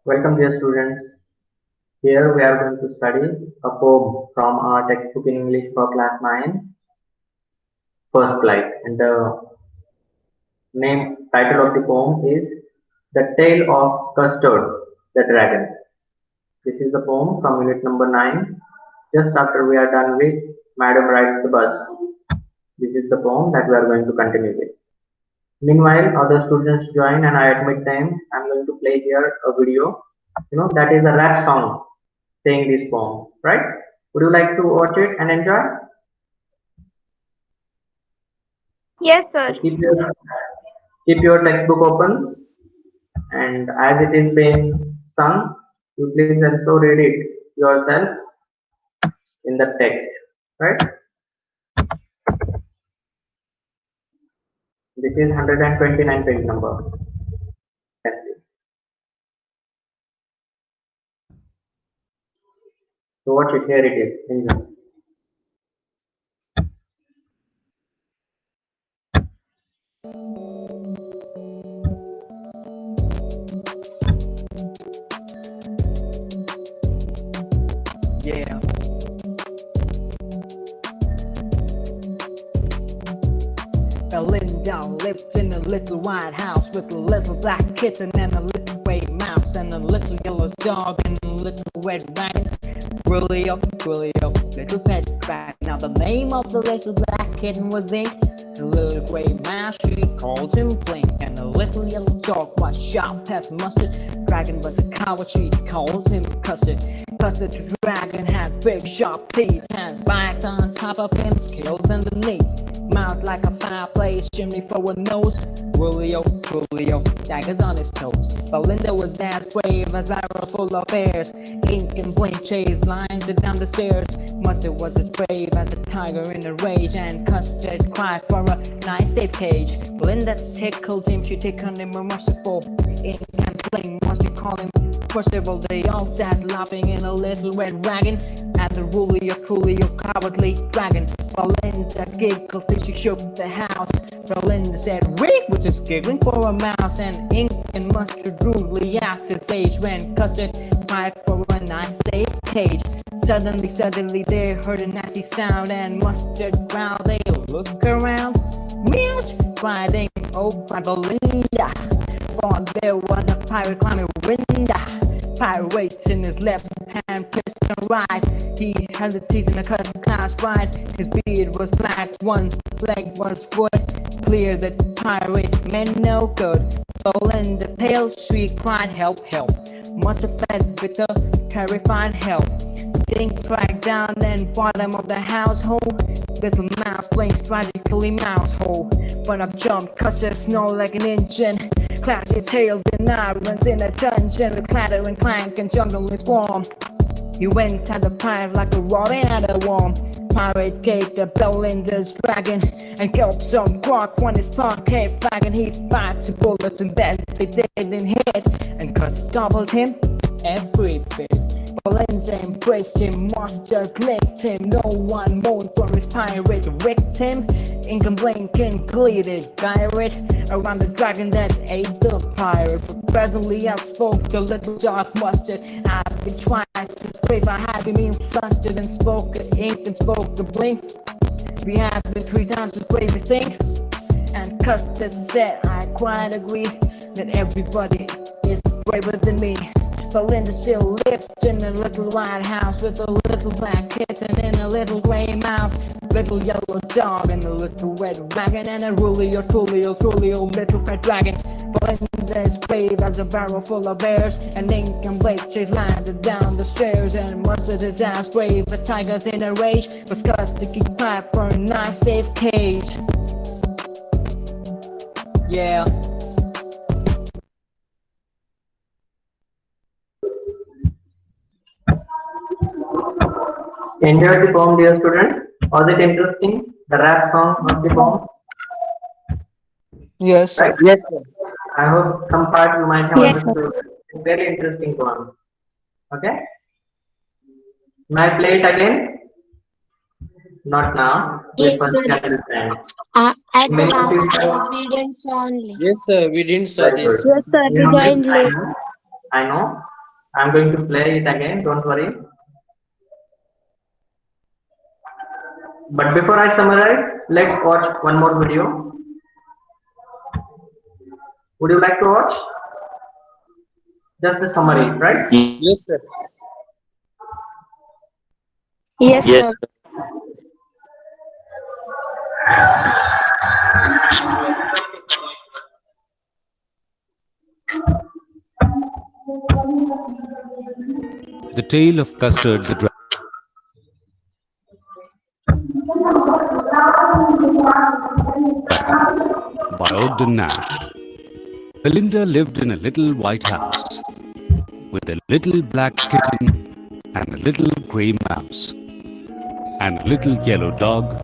Welcome, dear students. Here we are going to study a poem from our textbook in English for class 9, First Flight. And the title of the poem is The Tale of Custard, the Dragon. This is the poem from unit number 9. Just after we are done with Madam Rides the Bus. This is the poem that we are going to continue with. Meanwhile, other students join and I admit them. I'm going to play here a video. That is a rap song saying this poem, right? Would you like to watch it and enjoy? Yes, sir. So keep your textbook open, and as it is being sung, you please also read it yourself in the text, right? This is 129 page number. Thank you. So watch it. Here it is. Enjoy. Yeah. Belinda lived in a little white house with a little black kitten and a little gray mouse and a little yellow dog and a little red wagon. Willie up, little pet rat. Now the name of the little black kitten was Ink. The little gray mouse, she called him Blink. And the little yellow dog was sharp as mustard. Dragon was a coward, she called him Custard. Custard the dragon had big sharp teeth and spikes on top of him, scales underneath. Mouth like a fireplace, chimney for a nose. Willie-o, daggers on his toes. Belinda was as brave as barrel full of airs. Ink and Blink chased lines down the stairs. Mustard was as brave as a tiger in a rage, and Custard cried for a nice safe cage. Belinda tickled him, she tickled him merciful. Ink and Blink, must you call him Percival? They all sat laughing in a little red wagon at the Rulio, cowardly dragon. Belinda giggled till she shook the house. Belinda said, "Rick," which is giggling for a mouse. And Ink and Mustard rudely asked his age when Custard cried for a nice safe cage. Suddenly they heard a nasty sound, and Mustard growled. They look around. "Meow!" cried Ink. "Oh," cried Belinda, for there was a pirate climbing window. Pirate in his left hand, pistol right. He had the teeth in a cut class right. His beard was black, one leg was wood. Clear that pirate meant no good. Belinda pale, she cried, "Help, help!" Must have fed with a terrified help. Ink dragged down and bottom of the household. Little mouse blinks tragically mouse hole. But up jumped Custard, snore like an engine. Clash your tails and irons in a dungeon. The clatter and clank and jungle is warm. He went at the pirate like a robin at a worm. Pirate gave the Belinda's dragon and gulped some grog when his pocket flagon. He fired 2 bullets and then they didn't hit. And Custard doubled him every bit. Belinda embraced him, Mustard licked him. No one mourned for his pirate victim. Ink and Blink and Glee pirate around the dragon that ate the pirate. But presently out spoke the little dark Mustard. I've been twice as brave, I had been flustered, and spoke the Ink and spoke the Blink. We have been 3 times as brave, you think? And Custard said, "I quite agree that everybody is braver than me." Belinda still lived in a little white house with a little black kitten and a little gray mouse, little yellow dog and a little red wagon, and a Rulio, little red dragon. Belinda is brave as a barrel full of bears, and Ink and Blake chase landed down the stairs, and Mustard is as brave as tigers in a rage, but Custard to keep quiet for a nice safe cage. Yeah. Enjoyed the poem, dear students? Was it interesting? The rap song of the poem? Yes, sir. Right? Yes, sir. I hope some part you might have Yes, understood. It's very interesting poem. Okay? May I play it again? Not now. We yes, first sir. understand. At the Many of last you class, we didn't saw only. Yes, sir. We didn't saw very good. this. Yes, sir. We You know this, joined late. I know. I'm going to play it again, don't worry. But before I summarize, let's watch one more video. Would you like to watch? Just the summary, right? Yes, sir. Yes, Yes. sir. The Tale of Custard the Dragon. By Ogden Nash. Belinda lived in a little white house with a little black kitten and a little grey mouse and a little yellow dog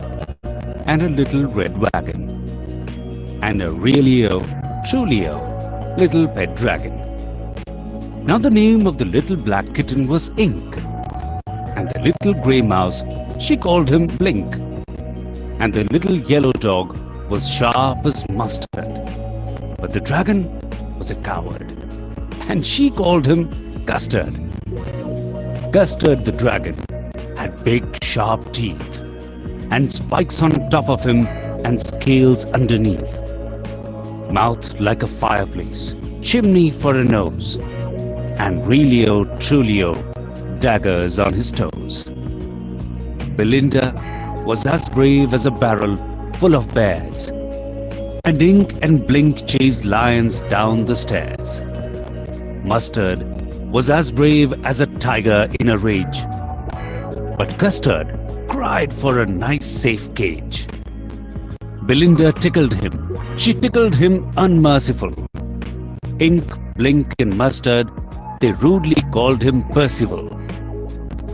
and a little red wagon and a truly little pet dragon. Now the name of the little black kitten was Ink, and the little grey mouse, she called him Blink, and the little yellow dog was sharp as mustard. But the dragon was a coward, and she called him Custard. Custard the dragon had big sharp teeth, and spikes on top of him and scales underneath, mouth like a fireplace, chimney for a nose, and trulio daggers on his toes. Belinda was as brave as a barrel full of bears, and Ink and Blink chased lions down the stairs. Mustard was as brave as a tiger in a rage, but Custard cried for a nice safe cage. Belinda tickled him, she tickled him unmerciful. Ink, Blink and Mustard, they rudely called him Percival.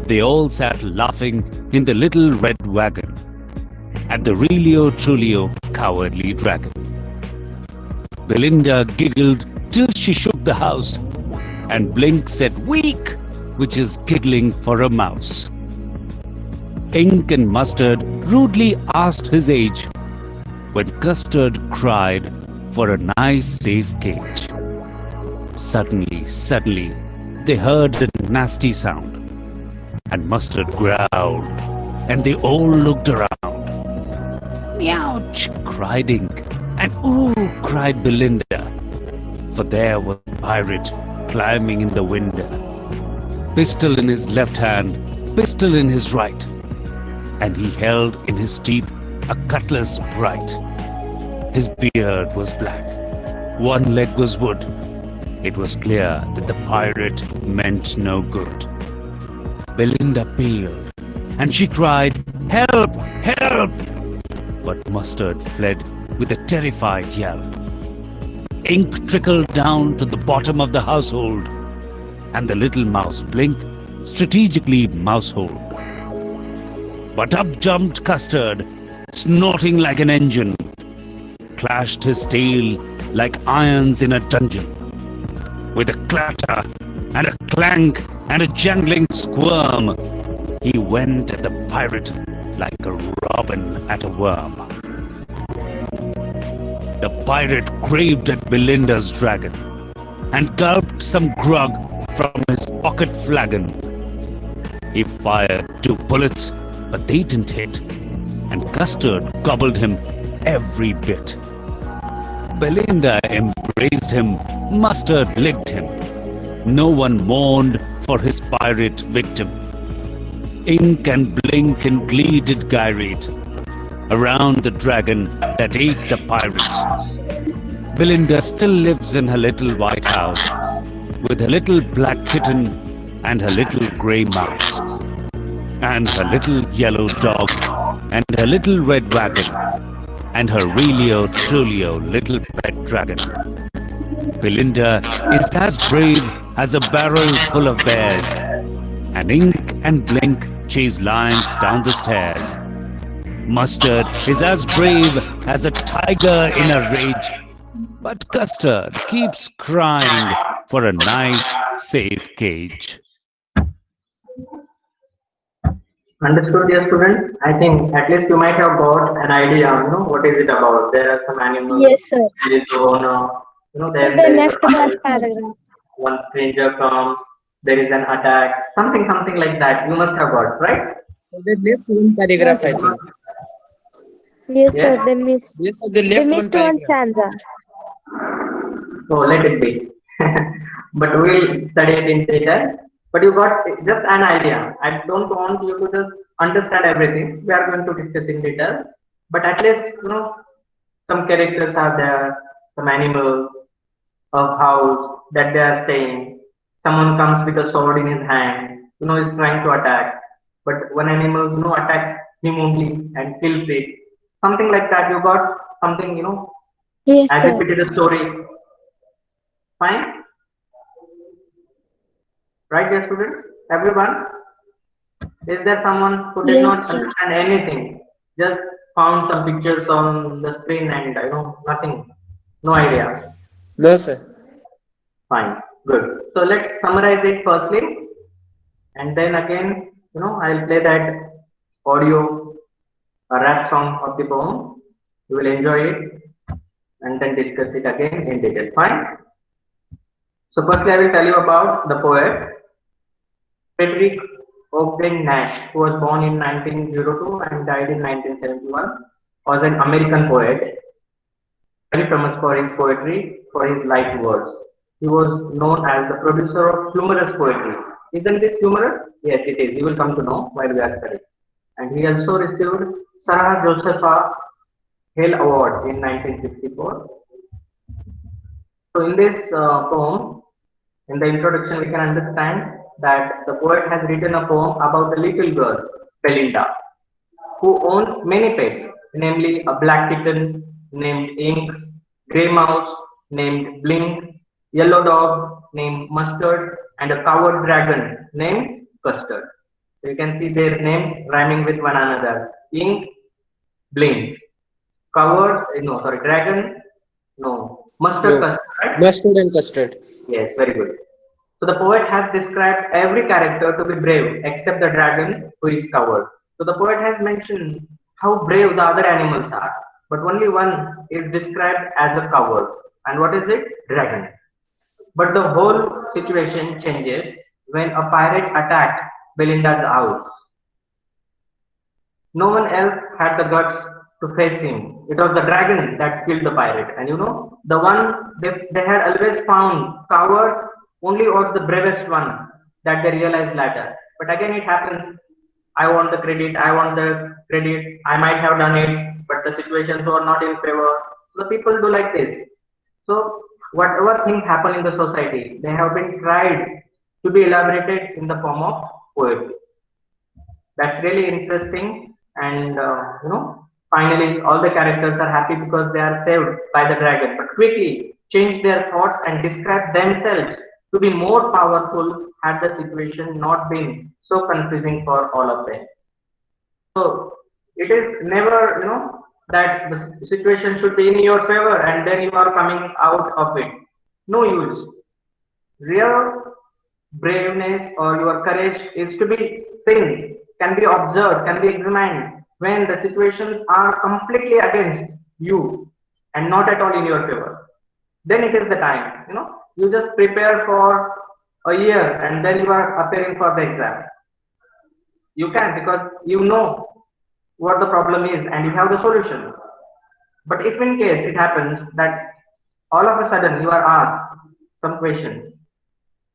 They all sat laughing in the little red wagon at the trulio cowardly dragon. Belinda giggled till she shook the house, and Blink said weak, which is giggling for a mouse. Ink and Mustard rudely asked his age, when Custard cried for a nice safe cage. Suddenly, they heard the nasty sound, and Mustard growled, and they all looked around. Meouch, cried Ink, and ooh, cried Belinda, for there was a pirate climbing in the window, pistol in his left hand, pistol in his right, and he held in his teeth a cutlass bright. His beard was black, one leg was wood. It was clear that the pirate meant no good. Belinda paled, and she cried, "Help! Help!" But Mustard fled with a terrified yell. Ink trickled down to the bottom of the household, and the little mouse Blink strategically mouseholed. But up jumped Custard, snorting like an engine, clashed his tail like irons in a dungeon. With a clatter and a clank and a jangling squirm, he went at the pirate like a robin at a worm. The pirate grabbed at Belinda's dragon and gulped some grog from his pocket flagon. He fired 2 bullets, but they didn't hit, and Custard gobbled him every bit. Belinda embraced him, Mustard licked him. No one mourned for his pirate victim. Ink and Blink in glee did gyrate around the dragon that ate the pirate. Belinda still lives in her little white house with her little black kitten and her little grey mouse and her little yellow dog and her little red wagon and her trulio little pet dragon. Belinda is as brave as a barrel full of bears, and Ink and Blink chase lions down the stairs. Mustard is as brave as a tiger in a rage, but Custard keeps crying for a nice, safe cage. Understood, dear students? I think at least you might have got an idea, what is it about. There are some animals. Yes, sir. There is the owner. Then The there is left a bar paragraph. one stranger comes, there is an attack, something like that. You must have got, right? They left one paragraph, I think. Yes, sir. Yes. Yes, sir, they They left one missed one paragraph. stanza. So let it be. But we'll study it in detail. But you got just an idea. I don't want you to just understand everything. We are going to discuss in detail. But at least, some characters are there, some animals of house that they are staying. Someone comes with a sword in his hand, is trying to attack. But one animal, attacks him only and kills it. Something like that. You got something, Yes, as if sir. it is a story. Fine? Right, dear students? Everyone? Is there someone who did not Yes, sir. understand anything? Just found some pictures on the screen and nothing. No idea. No, sir. Fine. Good. So let's summarize it firstly, and then again, I'll play that audio, a rap song of the poem. You will enjoy it and then discuss it again in detail. Fine. So firstly, I will tell you about the poet Frederick Ogden Nash, who was born in 1902 and died in 1971, was an American poet, very famous for his poetry, for his light words. He was known as the producer of humorous poetry. Isn't this humorous? Yes, it is. You will come to know while we are studying. And he also received Sarah Josepha Hale Award in 1964. So in this poem, in the introduction, we can understand that the poet has written a poem about a little girl, Belinda, who owns many pets, namely a black kitten named Ink, grey mouse named Blink, yellow dog named Mustard, and a coward dragon named Custard. So you can see their names rhyming with one another. Ink, Blink, coward, no, sorry, dragon, no, Mustard, No. Custard, right? Mustard and custard. Yes, very good. So the poet has described every character to be brave except the dragon who is coward. So the poet has mentioned how brave the other animals are, but only one is described as a coward. And what is it? Dragon. But the whole situation changes when a pirate attacked Belinda's house. No one else had the guts to face him. It was the dragon that killed the pirate. And the one they had always found coward only was the bravest one that they realized later. But again, it happens. I want the credit. I want the credit. I might have done it, but the situations were not in favor. So people do like this. So whatever things happen in the society, they have been tried to be elaborated in the form of poetry. That's really interesting, and finally all the characters are happy because they are saved by the dragon, but quickly change their thoughts and describe themselves to be more powerful had the situation not been so confusing for all of them. So it is never that the situation should be in your favor and then you are coming out of it. No use. Real braveness or your courage is to be seen, can be observed, can be examined when the situations are completely against you and not at all in your favor. Then it is the time, you just prepare for a year and then you are appearing for the exam. You can, because you know what the problem is and you have the solution. But if in case it happens that all of a sudden you are asked some questions,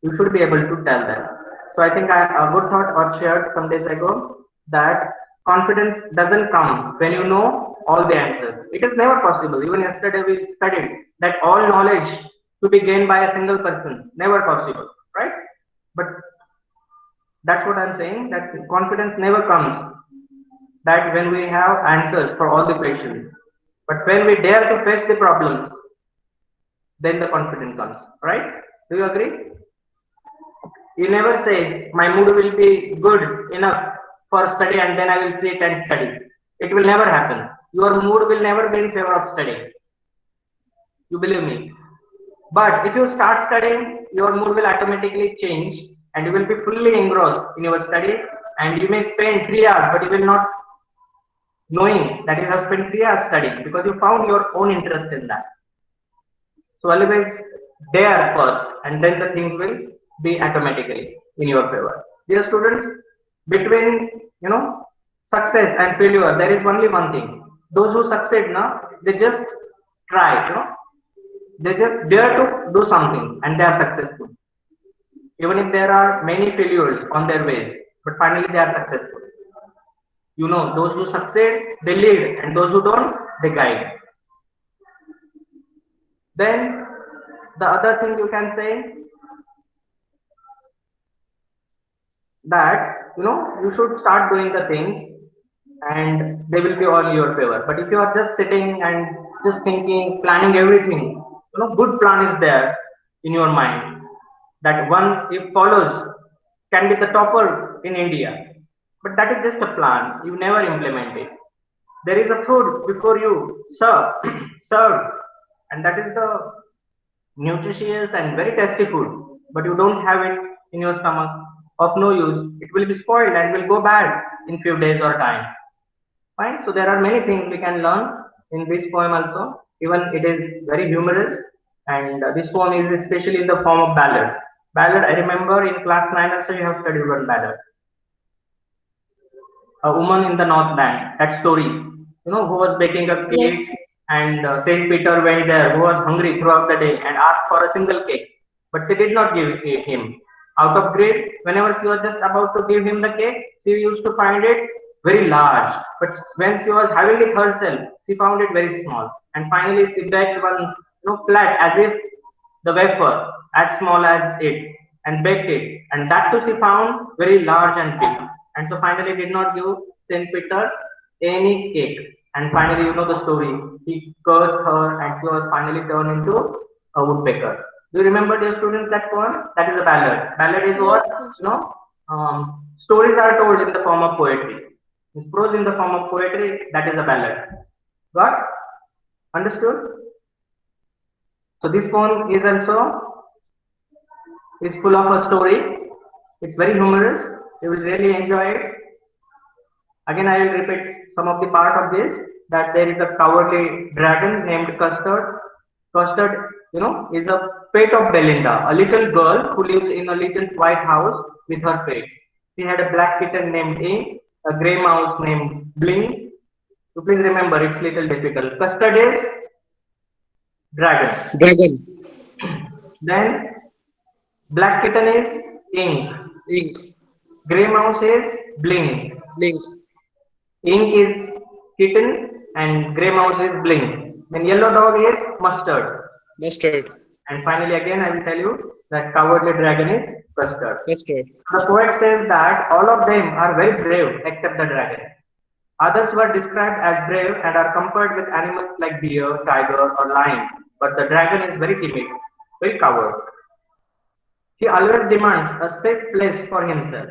you should be able to tell them. So I think a good thought or shared some days ago that confidence doesn't come when you know all the answers. It is never possible. Even yesterday we studied that all knowledge to be gained by a single person, never possible, right? But that's what I'm saying, that confidence never comes that when we have answers for all the questions. But when we dare to face the problems, then the confidence comes, right? Do you agree? You never say, my mood will be good enough for study and then I will sit and study. It will never happen. Your mood will never be in favor of studying. You believe me. But if you start studying, your mood will automatically change and you will be fully engrossed in your study, and you may spend 3 hours, but you will not knowing that you have spent 3 hours studying because you found your own interest in that. So always dare first and then the things will be automatically in your favor. Dear students, between success and failure, there is only one thing. Those who succeed now, they just try, they just dare to do something and they are successful. Even if there are many failures on their ways, but finally they are successful. Those who succeed, they lead, and those who don't, they guide. Then the other thing you can say that you should start doing the things and they will be all in your favor. But if you are just sitting and just thinking, planning everything, good plan is there in your mind that one if follows can be the topper in India. But that is just a plan. You never implement it. There is a food before you serve, and that is the nutritious and very tasty food. But you don't have it in your stomach. Of no use. It will be spoiled and will go bad in few days or time. Fine. So there are many things we can learn in this poem also. Even it is very humorous, and this poem is especially in the form of ballad. Ballad. I remember in class 9 also you have studied one ballad. A woman in the Northland, that story, who was baking a cake, Yes. and Saint Peter went there, who was hungry throughout the day and asked for a single cake, but she did not give it him. Out of greed, whenever she was just about to give him the cake, she used to find it very large. But when she was having it herself, she found it very small. And finally, she baked one, flat as if the wafer as small as it and baked it, and that too she found very large and big, and so finally did not give Saint Peter any cake, and finally the story, he cursed her and she was finally turned into a woodpecker. Do you remember, dear students, that poem? That is a ballad. Ballad is what, Yes, sir. stories are told in the form of poetry. It's prose in the form of poetry, that is a ballad. Got understood? So this poem is also full of a story. It's very humorous. You will really enjoy it. Again, I will repeat some of the part of this. That there is a cowardly dragon named Custard. Custard, is a pet of Belinda, a little girl who lives in a little white house with her pets. She had a black kitten named Ink, a grey mouse named Bling. So please remember, it's little difficult. Custard is dragon. Dragon. Then black kitten is Ink. Ink. Grey mouse is Bling. Blink. Ink is kitten and grey mouse is Bling. Then yellow dog is Mustard. Mustard. And finally again I will tell you that cowardly dragon is Custard. Mustard. The poet says that all of them are very brave except the dragon. Others were described as brave and are compared with animals like deer, tiger or lion. But the dragon is very timid, very coward. He always demands a safe place for himself.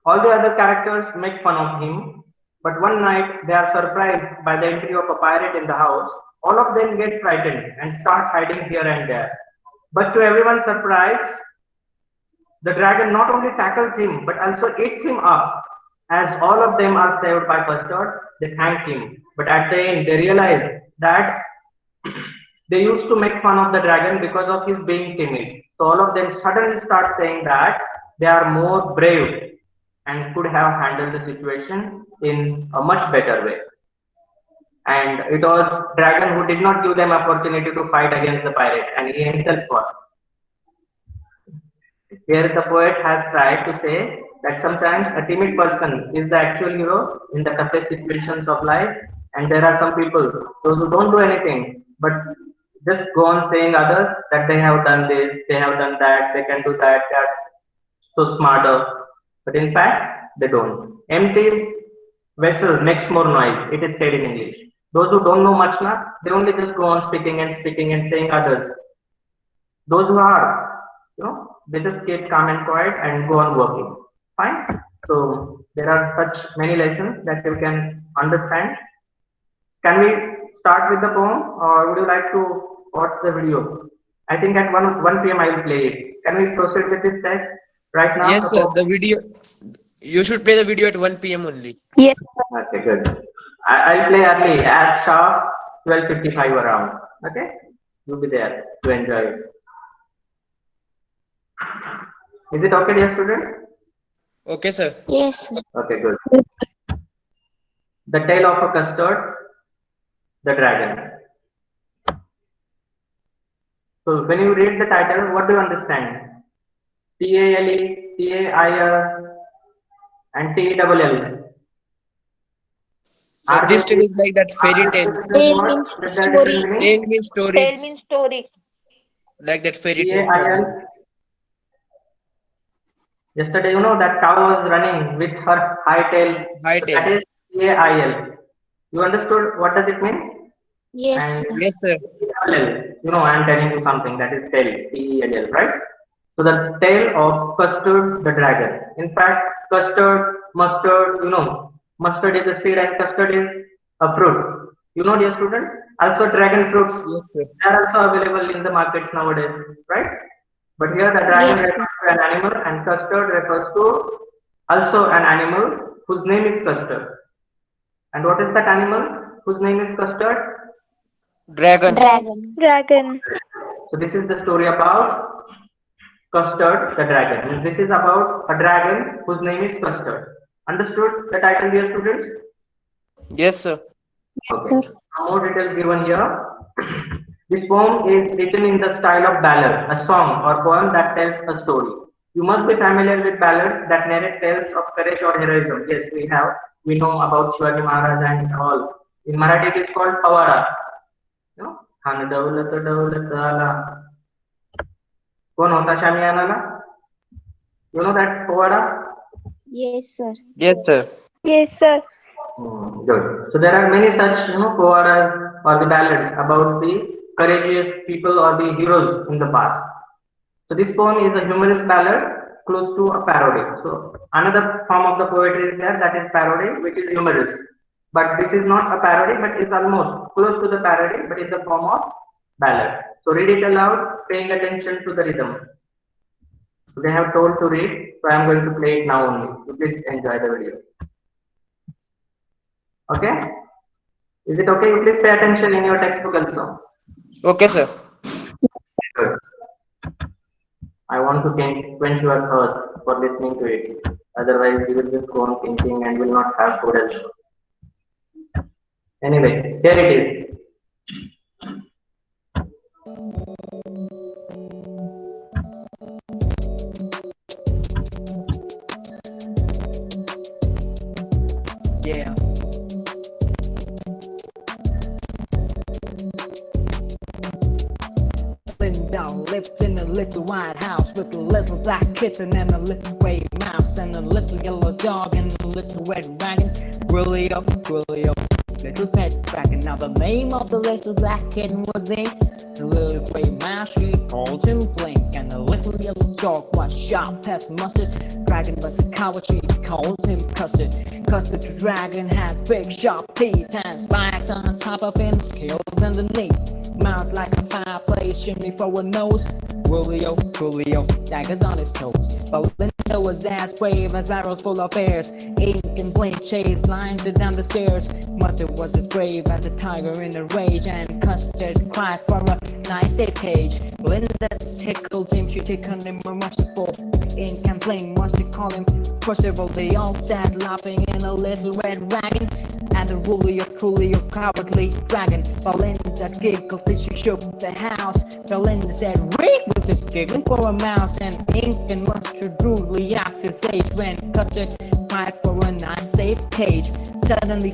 All the other characters make fun of him, but one night they are surprised by the entry of a pirate in the house. All of them get frightened and start hiding here and there. But to everyone's surprise, the dragon not only tackles him but also eats him up. As all of them are saved by Custard, they thank him. But at the end, they realize that they used to make fun of the dragon because of his being timid. So all of them suddenly start saying that they are more brave and could have handled the situation in a much better way. And it was dragon who did not give them opportunity to fight against the pirate, and he himself fought. Here the poet has tried to say that sometimes a timid person is the actual hero in the toughest situations of life, and there are some people, those who don't do anything, but just go on saying others that they have done this, they have done that, they can do that, they are so smarter. But in fact, they don't. Empty vessel makes more noise, it is said in English. Those who don't know much now, they only just go on speaking and saying others. Those who are, they just keep calm and quiet and go on working. Fine. So there are such many lessons that you can understand. Can we start with the poem, or would you like to watch the video? I think at 1 p.m. I will play it. Can we proceed with this text right now? Yes, sir. The video. You should play the video at 1 p.m. only. Yes. Okay, good. I'll play early at sharp 12:55 around. Okay, you'll be there to enjoy it. Is it okay, dear students? Okay, sir. Yes, sir. Okay, good. The Tale of a Custard, the Dragon. So when you read the title, what do you understand? T-A-L-E, T-A-I-L, and T-E-L-L. So Are this they tale is like that fairy tale. Tale what? means That there is story. different meaning? Tale means Tale stories, means story. like that fairy tales are T-A-I-L. there. Yesterday, that cow was running with her high tail. High So that tale. is T-A-I-L. You understood what does it mean? Yes, And sir. Yes, sir. T-E-L-L. I'm telling you something that is tail. T-E-L-L, right? So the tale of Custard the dragon. In fact, custard, mustard, mustard is a seed and custard is a fruit. Dear students, also dragon fruits, Yes, sir. they are also available in the markets nowadays, right? But here the dragon Yes, sir. refers to an animal and custard refers to also an animal whose name is Custard. And what is that animal whose name is Custard? Dragon. Dragon. Dragon. So this is the story about Custard the dragon. And this is about a dragon whose name is Custard. Understood the title, dear students? Yes, sir. Okay. Some more details given here. This poem is written in the style of ballad, a song or poem that tells a story. You must be familiar with ballads that narrate tales of courage or heroism. Yes, we have. We know about Shivaji Maharaj and all. In Marathi, it is called Pawara. Han dawlat dawlat ala. कोण होता शामियानाला? You know that Pawara? Yes, sir. Yes, sir. Yes, sir. Good. So there are many such, Pawaras or the ballads about the courageous people or the heroes in the past. So this poem is a humorous ballad close to a parody. So another form of the poetry is there, that is parody, which is humorous. But this is not a parody, but it's almost close to the parody, but in the form of ballad. So read it aloud, paying attention to the rhythm. So they have told to read, so I am going to play it now only. So please enjoy the video. Okay? Is it okay? You please pay attention in your textbook also. Okay, sir. Good. I want to quench your thirst for listening to it. Otherwise, you will just go on thinking and will not have food also. Anyway, here it is. Yeah. Linda lived in a little white house with a little black kitten and a little gray mouse and a little yellow dog and a little red wagon. Willie up, little pet dragon. Now the name of the little black kitten was Ink. The little gray mouse, she called him Blink. And the little yellow dog was sharp as mustard. Dragon was a coward, she called him Custard. Custard the dragon had big sharp teeth and spikes on top of him, scales underneath. Mouth like a fireplace, chimney for a nose. Coolio, daggers on his toes. Belinda was as brave as barrels full of airs. Ink and Blink chased lines down the stairs. Mustard was as brave as a tiger in a rage, and Custard cried for a nice safe cage. Belinda tickled him, she tickled him merciful. Ink and Blink must call him Percival. They all sat laughing in a little red wagon. And the Coolio, cowardly dragon. Belinda giggled till she shook the house. Belinda said, Rick was just giggling for a mouse. And Ink and Mustard rudely asked his age when Custard cried for a nice safe cage. Suddenly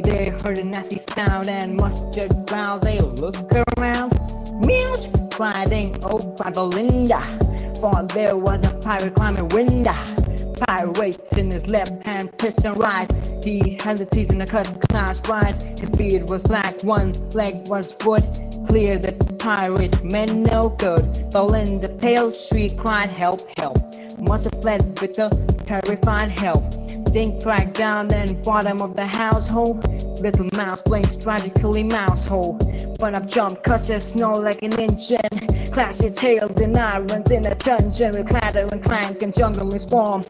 they heard a nasty sound, and Mustard growled. They looked around. Meows, cried Ink, oh, cried Belinda, for there was a pirate climbing window. Pirates in his left hand, fist and right. He had the teeth in the cut class right. His beard was black, one leg was wood. Clear that pirate meant no good. Belinda pale, she cried, help, help. Must have fled with a terrified help. Dink dragged down the bottom of the household. Little mouse blinks tragically mouse hole. But up jumped Custard, snow like an engine. Classy tails and irons in a dungeon. With clatter and clank and jungling swarm.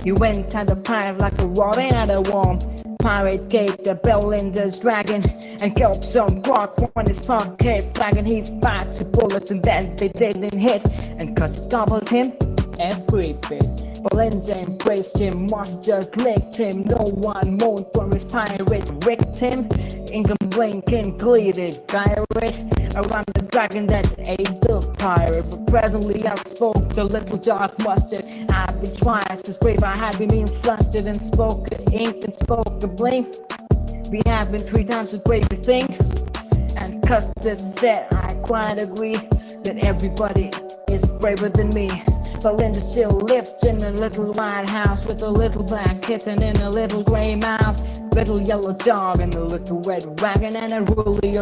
He went at the pirate like a robin at a worm. Pirate gave the Belinda's dragon and gulped some rock on his pocket flagon. He fired 2 bullets and then they didn't hit. And Custard gobbled him every bit. Belinda embraced him, Mustard licked him. No one mourned for his pirate victim. Ingham Blinken glided pirate around the dragon that ate the pirate. But presently out spoke the little dark Mustard. I've been twice as brave, I had been mean flustered and spoke the ink and spoke the blink. We have been 3 times as brave as think. And Custard said, I quite agree that everybody is braver than me. Belinda still lived in a little white house with a little black kitten and a little gray mouse, little yellow dog and a little red wagon, and a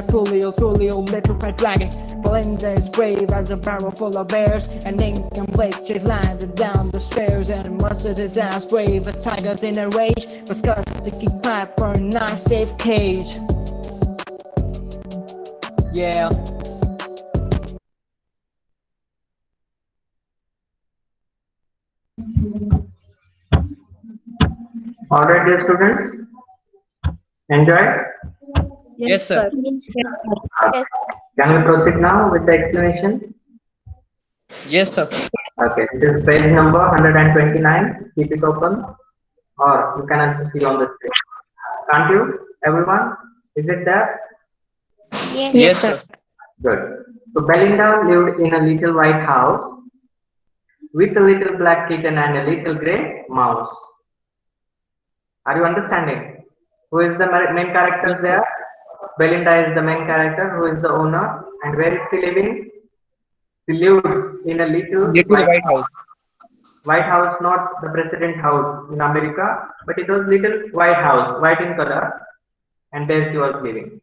truly old little red dragon. Belinda is brave as a barrel full of bears, and Ink and Blake chase landed down the stairs, and Mustard is as brave as tigers in a rage, but Custard to keep quiet for a nice safe cage. Yeah. Alright, dear students, enjoy. Yes, sir. Yes, sir. Can we proceed now with the explanation? Yes, sir. Okay, this is page number 129. Keep it open, or you can also see on the screen. Can't you, everyone? Is it there? Yes, Yes, sir. Good. So Belinda lived in a little white house with a little black kitten and a little gray mouse. Are you understanding? Who is the main character Yes, sir. there? Belinda is the main character. Who is the owner? And where is she living? She lived in a little Little White House. White House, not the president house in America, but it was little white house, white in color, and there she was living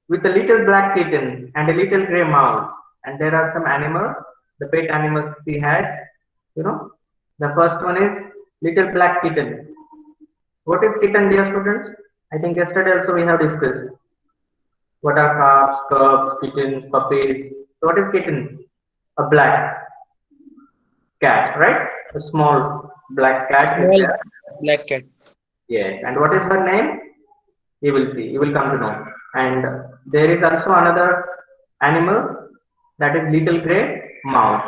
with a little black kitten and a little gray mouse. And there are some animals, the pet animals she has. You know, the first one is little black kitten. What is kitten, dear students? I think yesterday also we have discussed. What are calves, cubs, kittens, puppies? So what is kitten? A black cat, right? A small black cat is Small there. black cat. Yes. And what is her name? You will see. You will come to know. And there is also another animal, that is little gray mouse.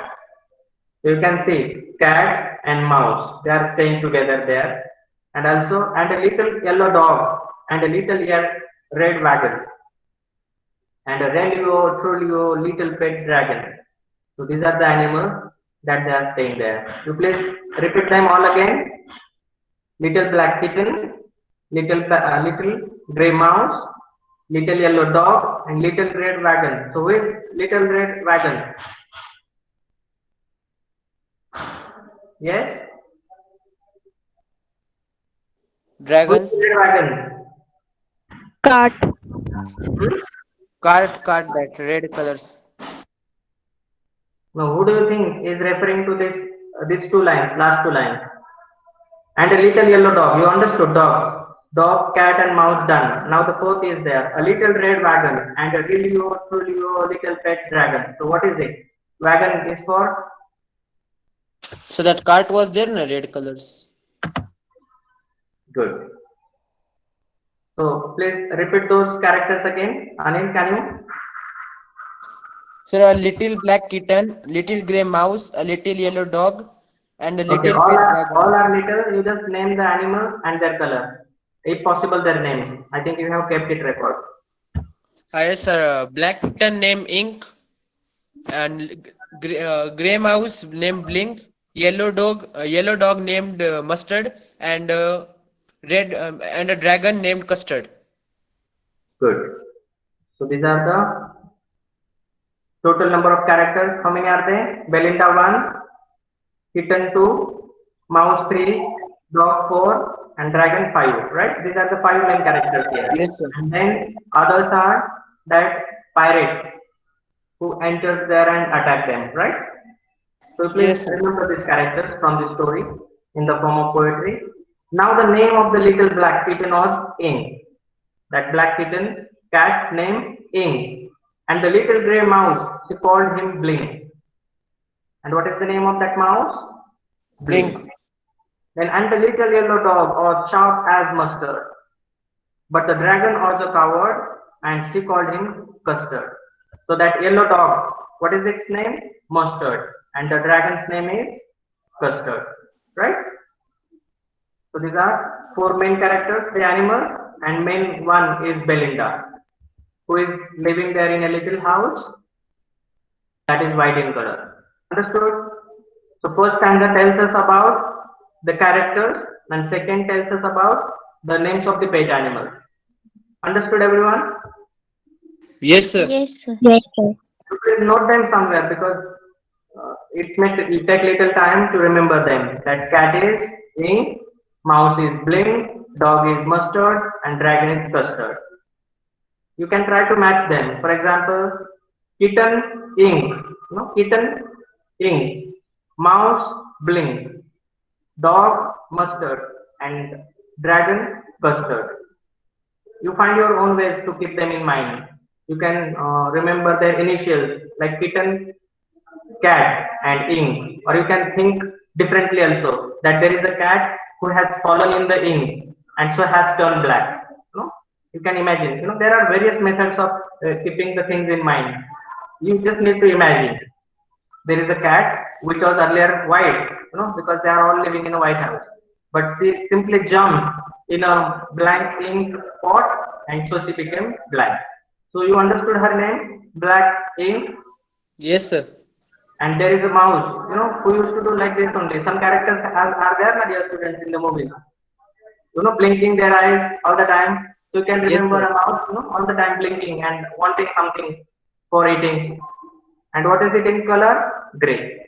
So you can see cat and mouse. They are staying together there. And also, and a little yellow dog and a little red wagon and a Relio, Trulio, little pet dragon. So these are the animals that they are staying there. You please repeat them all again. Little black kitten, little gray mouse, little yellow dog, and little red wagon. So who is little red wagon? Yes? Who is Dragon. red wagon? Cart. Cart, that red colors. Now, who do you think is referring to this? These two lines, last two lines. And a little yellow dog. You understood dog. Dog, cat, and mouse done. Now the fourth is there. A little red wagon and a Trulio, little pet dragon. So what is it? Wagon is for? So that cart was there in red colors. Good. So please repeat those characters again. Anil, can you? Sir, a little black kitten, little grey mouse, a little yellow dog, and a Okay, little all pet are, dragon. all are little. You just name the animal and their color. If possible, their name. I think you have kept it record. Yes, sir. Black kitten named Ink, and grey mouse named Blink, yellow dog named Mustard, and red and a dragon named Custard. Good. So these are the total number of characters. How many are they? Belinda 1, kitten 2, mouse 3, dog 4, and dragon 5. Right? These are the 5 main characters here. Yes, sir. And then others are that pirate who enters there and attack them. Right? So please Yes, sir. remember these characters from the story in the form of poetry. Now the name of the little black kitten was Ink. That black kitten, cat name Ink. And the little grey mouse, she called him Blink. And what is the name of that mouse? Blink. Then and the little yellow dog was sharp as mustard. But the dragon was a coward and she called him Custard. So that yellow dog, what is its name? Mustard. And the dragon's name is Custard. Right? So these are four main characters, the animals, and main one is Belinda, who is living there in a little house that is white in color. Understood? So first stanza tells us about the characters, and second tells us about the names of the pet animals. Understood, everyone? Yes, sir. Yes, sir. Yes, sir. Please note them somewhere because it take little time to remember them. That cat is ink, mouse is bling, dog is mustard, and dragon is custard. You can try to match them. For example, kitten ink, kitten ink, mouse bling, dog mustard, and dragon custard. You find your own ways to keep them in mind. You can remember their initials like kitten, cat, and ink, or you can think differently also that there is a cat who has fallen in the ink and so has turned black. You can imagine. There are various methods of keeping the things in mind. You just need to imagine. There is a cat which was earlier white, because they are all living in a white house. But she simply jumped in a blank ink pot and so she became black. So you understood her name, Black Ink, Yes, sir. and there is a mouse, who used to do like this only. Some characters are there, my dear students, in the movies, blinking their eyes all the time. So you can Yes, remember sir. a mouse, all the time blinking and wanting something for eating. And what is it in color? Gray.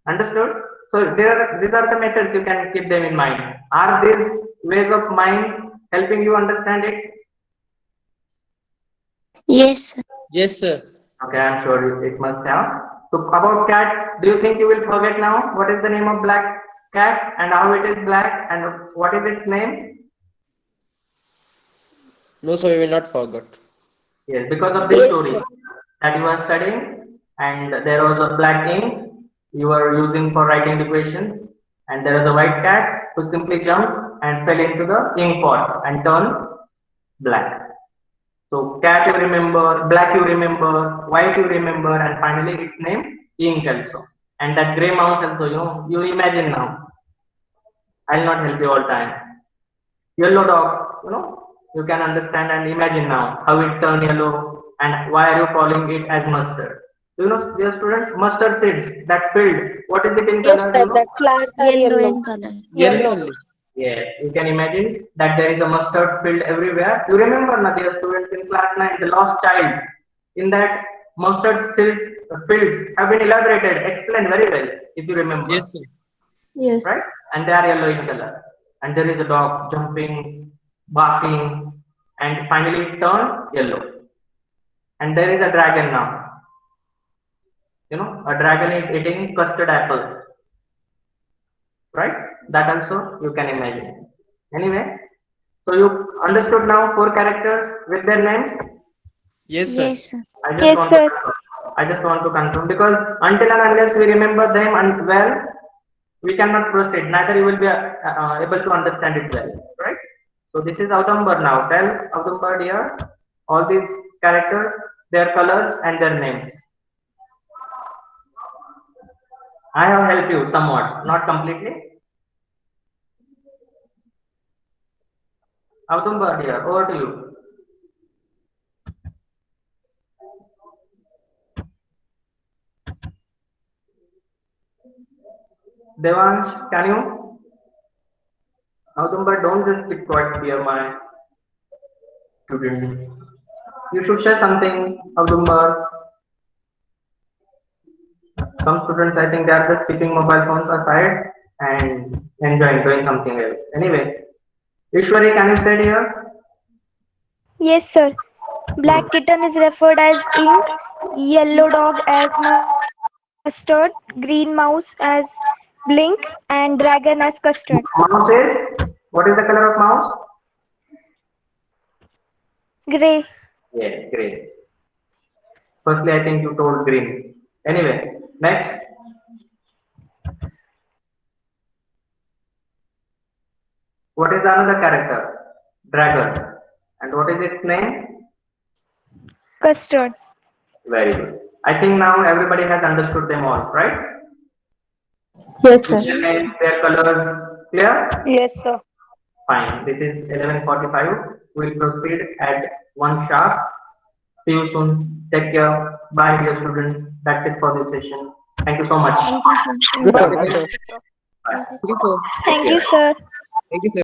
Understood? So these are the methods you can keep them in mind. Are these ways of mind helping you understand it? Yes, sir. Yes, sir. Okay, I'm sure it must have. So about cat, do you think you will forget now? What is the name of black cat and how it is black and what is its name? No, sir, we will not forget. Yes, because of this Yes, story sir. that you are studying, and there was a black ink you were using for writing the equations, and there was a white cat who simply jumped and fell into the ink pot and turned black. So cat you remember, black you remember, white you remember, and finally its name ink also. And that gray mouse also, you imagine now. I'll not help you all time. Yellow dog, you can understand and imagine now how it turned yellow and why are you calling it as mustard. Dear students, mustard seeds that filled, what is it in Yes, color, sir. That flowers are Yellow yellow. in color. Yellow Yellow. only. Yes, you can imagine that there is a mustard field everywhere. You remember, na, dear students, in class 9, the lost child, in that mustard fields have been elaborated, explained very well, if you remember, Yes, sir. Yes. right? And they are yellow in color. And there is a dog jumping, barking, and finally it turned yellow. And there is a dragon now. A dragon is eating custard apples, right? That also you can imagine. Anyway, so you understood now four characters with their names. Yes, sir. Yes, sir. I just Yes, want sir. to confirm. I just want to confirm because until and unless we remember them and well, we cannot proceed. Neither you will be able to understand it well, right? So this is Audumber now. Tell Audumber here all these characters, their colors and their names. I have helped you somewhat, not completely. Audumber here, over to you. Devansh, can you? Audumber, don't just keep quiet here, my student. You should share something, Audumber. Some students, I think, they are just keeping mobile phones aside and enjoying doing something else. Anyway, Ishwari, can you say here? Yes, sir. Black kitten is referred as ink, yellow dog as mustard, green mouse as blink, and dragon as custard. Mouse is, what is the color of mouse? Gray. Yes, great. Firstly, I think you told green. Anyway, next. What is another character? Dragon. And what is its name? Custard. Very good. I think now everybody has understood them all, right? Yes, sir. Again, their colors clear? Yes, sir. Fine. This is 11:45. We'll proceed at 1 sharp. See you soon. Take care. Bye, dear students. That's it for this session. Thank you so much. Thank you, sir. Good, Bye. sir. Okay, sir. Bye. Thank you, sir. Thank you, sir. Thank you, sir.